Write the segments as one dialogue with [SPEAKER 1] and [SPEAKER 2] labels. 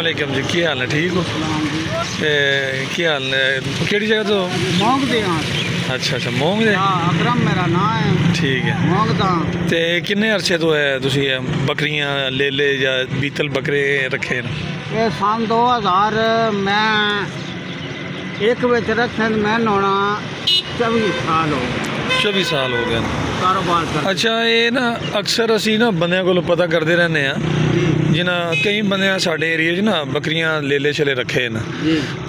[SPEAKER 1] वालेकुम जी, की हाल है? ठीक हो? की हाल है? केड़ी जगह तो?
[SPEAKER 2] मोंग दे।
[SPEAKER 1] अच्छा अच्छा, मोंग दे।
[SPEAKER 2] अकरम मेरा नाम है। ठीक है। मोंग दा
[SPEAKER 1] ते किन्ने अरसे तो है तुसी बकरियां ले या बीतल बकरे रखे न?
[SPEAKER 2] ये सन 2000 मैं एक विच रखे, मैं होना 24 साल हो गए।
[SPEAKER 1] 24 साल हो गए
[SPEAKER 2] कारोबार कर।
[SPEAKER 1] अच्छा, ये ना अक्सर असी ना बंदे को पता करते रहने जिन्हें कई बंदे साढ़े एरिए च ना बकरियां ले छले रखे न,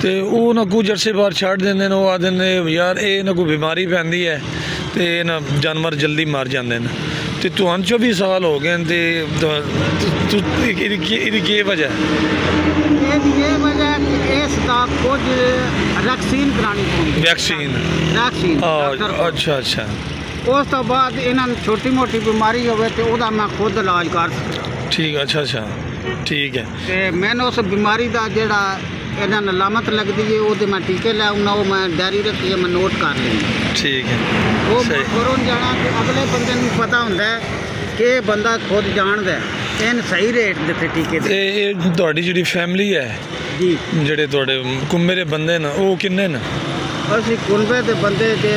[SPEAKER 1] तो वो ना कुछ अरसे बाद छड़ देंगे। वो आखते ने यार ये ना कोई बीमारी पैंदी है तो ना जानवर जल्दी मर जाते हैं। तो तुहानू 24 साल हो गए तो की वजह?
[SPEAKER 2] ये वजह इसका कुछ वैक्सीन करानी पड़ी।
[SPEAKER 1] वैक्सीन? अच्छा अच्छा।
[SPEAKER 2] उस तो बाद इन्होंने छोटी मोटी बीमारी होवे तो उसका मैं खुद इलाज कर सकता।
[SPEAKER 1] ठीक है। अच्छा अच्छा, ठीक है।
[SPEAKER 2] तो मैंने उस बीमारी का जोड़ा इन्होंने लामत लगती है वो मैं टीके ले आऊँगा, वो मैं डायरी रखी है, मैं नोट कर लेंगे।
[SPEAKER 1] ठीक है।
[SPEAKER 2] वो करों जाना कि अगले बंदे को पता होंगे कि बंदा खुद जानता है इन सही रेट देते टीके दे।
[SPEAKER 1] तुहाडी जिहड़ी फैमिली है
[SPEAKER 2] जी,
[SPEAKER 1] जिहड़े तुहाडे कुंबे दे बंदे न वो किन्ने न?
[SPEAKER 2] असी कुंबे दे बंदे जे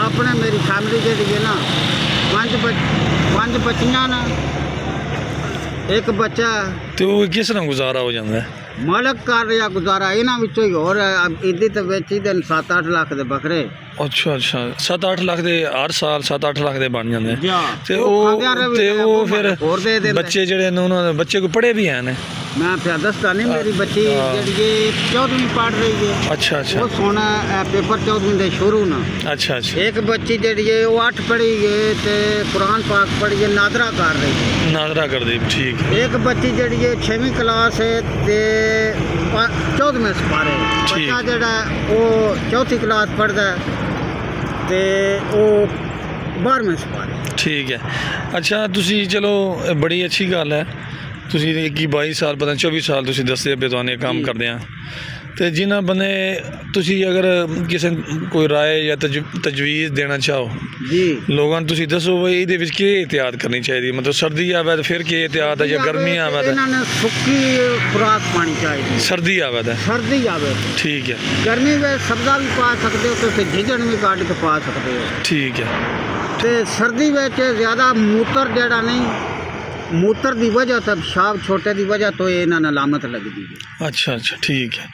[SPEAKER 2] अपने मेरी फैमिली जी है ना, पांच बच्चियां न, एक बच्चा।
[SPEAKER 1] तो किस तरह गुजारा हो जाता है?
[SPEAKER 2] मालक कर रहा गुजारा, इन्हों ही होर इदी तो बेची दे 7-8 लाख दे बकरे।
[SPEAKER 1] अच्छा अच्छा, 7-8 लाख दे हर साल 7-8 लाख दे बन जाते हैं। फिर बच्चे जेडे उन्होंने बच्चे को पढ़े भी हैं?
[SPEAKER 2] मैं फिर दसता नहीं, मेरी बच्ची जी 14वीं पढ़ रही है।
[SPEAKER 1] अच्छा अच्छा,
[SPEAKER 2] वो सोना पेपर 14वीं दे शुरू ना। अच्छा अच्छा। एक बच्ची जी है वो 8 पढ़ी है तो कुरान पाक पढ़ी है, नादरा कर रही है।
[SPEAKER 1] नादरा कर दी, ठीक है।
[SPEAKER 2] एक बच्ची जी है 6वीं क्लास है तो 14वें सपारे। बच्चा जड़ा वो 4th क्लास पढ़ता है तो वो 12वें सपारे।
[SPEAKER 1] ठीक है। अच्छा, तुसी चलो बड़ी अच्छी गल है, तुसी 22 साल पता 24 साल तुसी दसदे पे तुहानू काम करदे आ। तो जिन्हें बंदे तुसी अगर किसी कोई राय या तजवीज़ देना चाहो जी लोगों को, तुसी दसो भाई ये एहतियात करनी चाहिए? मतलब सर्दी आवे तो फिर क्या एहतियात है, या गर्मी आवे तो?
[SPEAKER 2] सुक्की खुराक पानी चाहिए। सर्दी
[SPEAKER 1] आवे तो?
[SPEAKER 2] सर्दी आवे, ठीक है। गर्मी में सब्जा भी पा सकते हो, तो झिझन भी काट के पा सकते हो, ठीक है। तो सर्दी में ज़्यादा मूत्र जड़ा नहीं, मूत्र की वजह तो पेशाब छोटे की वजह तो इन्होंने लामत लगती है।
[SPEAKER 1] अच्छा अच्छा, ठीक है।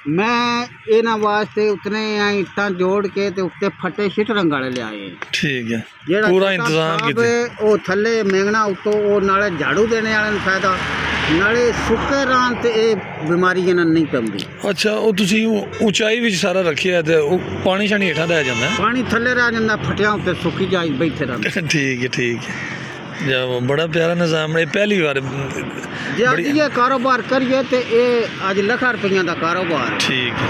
[SPEAKER 2] मैं इन्हों वास्ते उतने इट्टा जोड़ के ते उत्ते फटे शिटरंग वाले ले आए। ठीक है, पूरा इंतजाम किया। वो थले मेंगना उतो वो नाले झाड़ू देने वाले फायदा, नाले सुके रान ते बीमारी इन्हां नहीं पैंदी। अच्छा, वो तुसी ऊंचाई विच सारा रखिया है ते पानी शानी हेठां रह जांदा है? पानी थले रह जांदा, फटिया उत्ते सुकी जाई बैठे रहंदे। ठीक है ठीक है, जब बड़ा प्यारा निज़ाम है। पहली बार ये कारोबार करिए तो ये अज लाखां रुपये का कारोबार। ठीक है।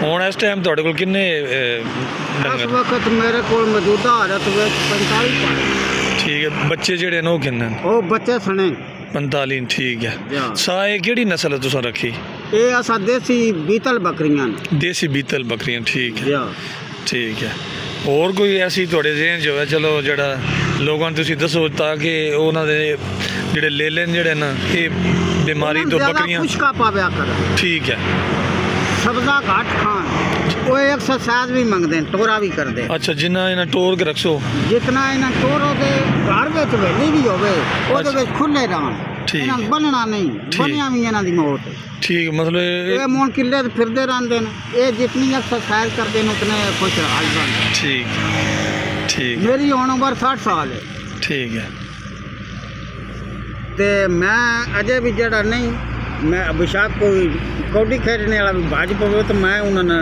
[SPEAKER 2] हुण इस टाइम तुहाडे कोल किन्ने डंगर? इस वक्त मेरे को मौजूदा हालत में 45। ठीक है। बच्चे जेडे न वो किन्ने? वो बच्चे सने 45। ठीक है। साए केड़ी नस्ल तुसां रखी? ये असा देसी बीतल बकरियां। देसी बीतल बकरियां, ठीक है ठीक है। और कोई ऐसी थोड़े जेहन जो है चलो जड़ा लोगों तुसी दसो ताकि उन्होंने जेडे ले लेन जेडे ना ये बीमारी तो बकरियां कुछ का पाव्या कर। ठीक है। सब्जा घाट खान वो एक्सरसाइज भी मंगते हैं, टोरा भी कर दे। अच्छा, जिन्ना इन्हें टोर के रखो, जितना इन्हें टोर हो घर में वेली भी हो खुले रहन, ठीक बनना नहीं बनिया भी इन्हों की मौत। ठीक, मतलब ये मोन किले फिरते रहते हैं, ये जितनी एक्सरसाइज करते हैं उतने खुश रहते। ठीक ठीक। मेरी उम्र 60 साल है। ठीक है। तो मैं अजय भी जड़ा नहीं, मैं अभिषेक कोई कौडी खेलने वाला भी भाज पवे तो मैं उन्होंने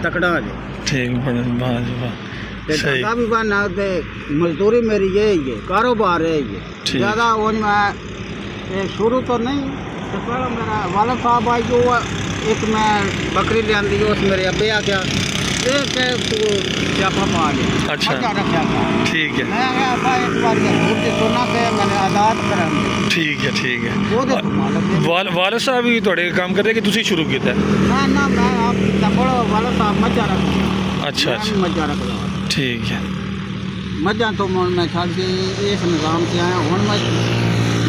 [SPEAKER 2] तकड़ा आ जाए। ठीक, भाजपा भी बना दे। मजदूरी मेरी यही है, कारोबार है ये ज़्यादा। मैं शुरू तो नहीं, तो पहले मेरा वाला साहब आई जो एक मैं बकरी ले आंदी, उस मेरे अब्बे आ गया एक स्यापा पा गया। अच्छा, ठीक है। मैं एक बार सोना पे मैंने आज़ाद करा। ठीक है ठीक है। वाले साहब भी थोड़े काम कर रहे कि तुसी शुरू किया? ना मैं आप वाला साहब मज्जा रख। अच्छा अच्छा, मज्जा रख। ठीक है। मज्जा तो मैं छड़ के इस निज़ाम से आया हूँ,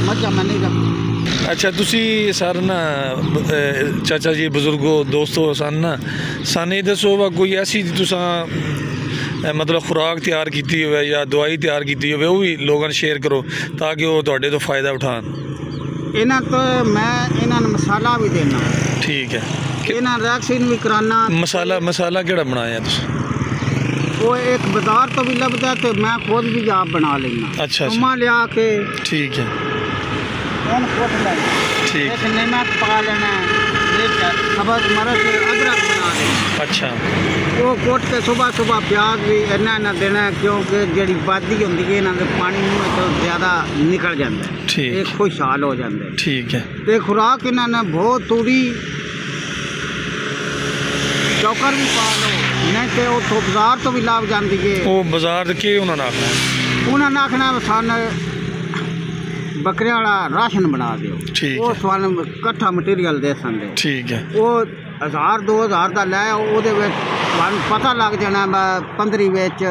[SPEAKER 2] मज्जा मैं नहीं रखता।
[SPEAKER 1] अच्छा तुसी सर ना चाचा जी बुजुर्गो दोस्तों सन ना सन ये दसो वा कोई ऐसी तुसा मतलब खुराक तैयार की हो या दवाई तैयार की हो वो भी लोगों ने शेयर करो ताकि वो तुहाडे तो फ़ायदा उठान।
[SPEAKER 2] इन्हां तो मैं इन्हां मसाला भी देना। ठीक है। इन्हां वैक्सीन भी कराना।
[SPEAKER 1] मसाला केड़ा बनाया तुसी?
[SPEAKER 2] वो एक बाजार तो भी लभदा तो मैं खुद भी आप बना लेना।
[SPEAKER 1] अच्छा
[SPEAKER 2] लिया के। ठीक है। ठीक। एक नमक पका लेना, एक सब्ज़ मिर्च अदरक बना लेना। अच्छा। वो कोट के सुबह सुबह प्याज भी इन्ना देना क्योंकि जी बादी होंगी है इन्होंने पानी मुँह तो ज़्यादा निकल जाता है। ठीक। एक खुशहाल हो जाते हैं। ठीक है। तो खुराक इन्होंने बहुत तूड़ी चौकर भी पा लो नहीं तो उतो बाजार तो भी लाभ जाती है।
[SPEAKER 1] वो बाजार के उन्होंने
[SPEAKER 2] आखना सन बकरियां वाला राशन बना दो। ठीक। वो सन कट्ठा मटीरियल दे सकते। ठीक है। वो 1000-2000 का लै वो पता लग जाना 15 विच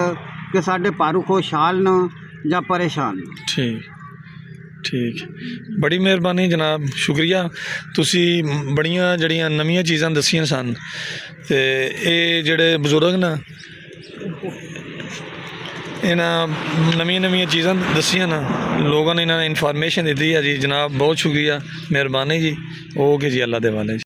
[SPEAKER 2] कि साढ़े भारू खुशहाल न या परेशान। ठीक ठीक बड़ी मेहरबानी जनाब शुक्रिया तुसी बड़ियां जड़ियां नवीं चीज़ां दसियां सन ते ये जड़े बजुर्ग न इन्हां नवीं चीज़ां दसियां न लोगों ने इन्हें इन्फॉर्मेशन दी है जी जनाब बहुत शुक्रिया मेहरबानी जी ओके जी अल्लाह दे वाले जी।